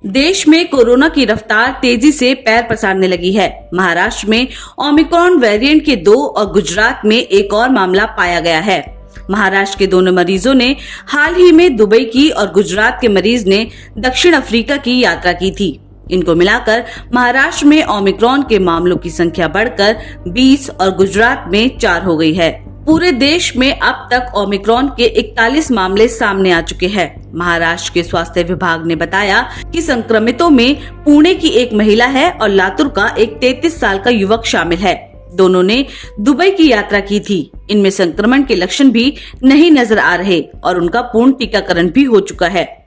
देश में कोरोना की रफ्तार तेजी से पैर पसारने लगी है। महाराष्ट्र में ओमिक्रॉन वेरिएंट के 2 और गुजरात में एक और मामला पाया गया है। महाराष्ट्र के दोनों मरीजों ने हाल ही में दुबई की और गुजरात के मरीज ने दक्षिण अफ्रीका की यात्रा की थी। इनको मिलाकर महाराष्ट्र में ओमिक्रॉन के मामलों की संख्या बढ़कर 20 और गुजरात में 4 हो गई है। पूरे देश में अब तक ओमिक्रॉन के 41 मामले सामने आ चुके हैं। महाराष्ट्र के स्वास्थ्य विभाग ने बताया कि संक्रमितों में पुणे की एक महिला है और लातूर का एक 33 साल का युवक शामिल है। दोनों ने दुबई की यात्रा की थी। इनमें संक्रमण के लक्षण भी नहीं नजर आ रहे और उनका पूर्ण टीकाकरण भी हो चुका है।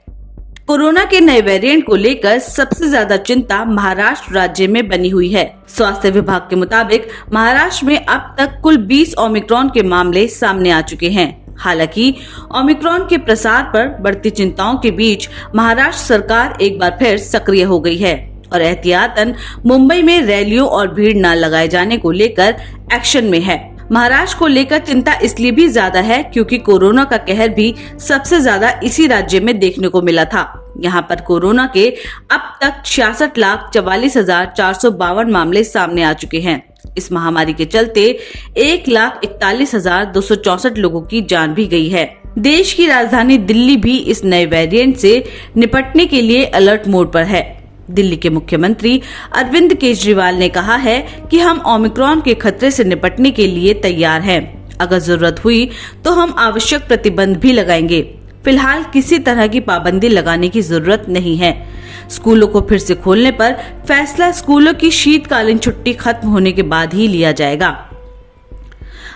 कोरोना के नए वेरिएंट को लेकर सबसे ज्यादा चिंता महाराष्ट्र राज्य में बनी हुई है। स्वास्थ्य विभाग के मुताबिक महाराष्ट्र में अब तक कुल 20 ओमिक्रॉन के मामले सामने आ चुके हैं। हालांकि ओमिक्रॉन के प्रसार पर बढ़ती चिंताओं के बीच महाराष्ट्र सरकार एक बार फिर सक्रिय हो गई है और एहतियातन मुंबई में रैलियों और भीड़ न लगाए जाने को लेकर एक्शन में है। महाराष्ट्र को लेकर चिंता इसलिए भी ज्यादा है क्योंकि कोरोना का कहर भी सबसे ज्यादा इसी राज्य में देखने को मिला था। यहाँ पर कोरोना के अब तक 66,44,452 मामले सामने आ चुके हैं। इस महामारी के चलते 1,41,264 लोगों की जान भी गई है। देश की राजधानी दिल्ली भी इस नए वेरिएंट से निपटने के लिए अलर्ट मोड पर है। दिल्ली के मुख्यमंत्री अरविंद केजरीवाल ने कहा है कि हम ओमिक्रॉन के खतरे से निपटने के लिए तैयार हैं। अगर जरूरत हुई तो हम आवश्यक प्रतिबंध भी लगाएंगे। फिलहाल किसी तरह की पाबंदी लगाने की जरूरत नहीं है। स्कूलों को फिर से खोलने पर फैसला स्कूलों की शीतकालीन छुट्टी खत्म होने के बाद ही लिया जाएगा।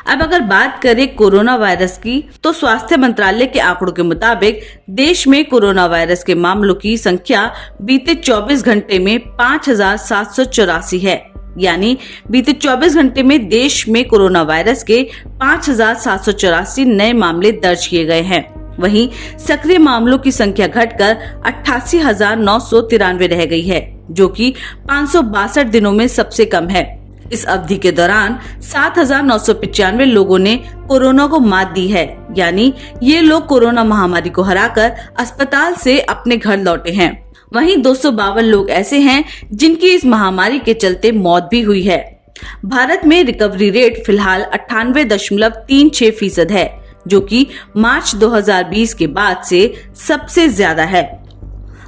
अब अगर बात करें कोरोना वायरस की, तो स्वास्थ्य मंत्रालय के आंकड़ों के मुताबिक देश में कोरोना वायरस के मामलों की संख्या बीते 24 घंटे में 5,784 है। यानी बीते 24 घंटे में देश में कोरोना वायरस के 5,784 नए मामले दर्ज किए गए हैं। वहीं सक्रिय मामलों की संख्या घटकर 88,993 रह गई है, जो कि 562 दिनों में सबसे कम है। इस अवधि के दौरान 7,995 लोगों ने कोरोना को मात दी है। यानी ये लोग कोरोना महामारी को हराकर अस्पताल से अपने घर लौटे हैं। वहीं 252 लोग ऐसे हैं जिनकी इस महामारी के चलते मौत भी हुई है। भारत में रिकवरी रेट फिलहाल 98.36% है, जो कि मार्च 2020 के बाद से सबसे ज्यादा है।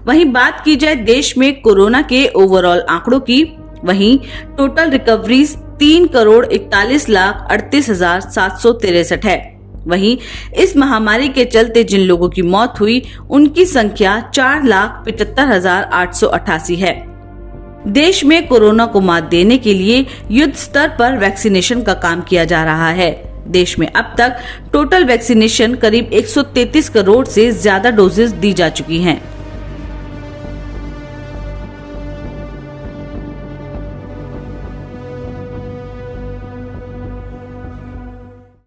वहीं बात की जाए देश में कोरोना के ओवरऑल आंकड़ों की, वहीं टोटल रिकवरीज 3,41,38,763 है। वहीं इस महामारी के चलते जिन लोगों की मौत हुई उनकी संख्या 4,75,888 है। देश में कोरोना को मात देने के लिए युद्ध स्तर पर वैक्सीनेशन का काम किया जा रहा है। देश में अब तक टोटल वैक्सीनेशन करीब 133 करोड़ से ज्यादा डोजेस दी जा चुकी हैं।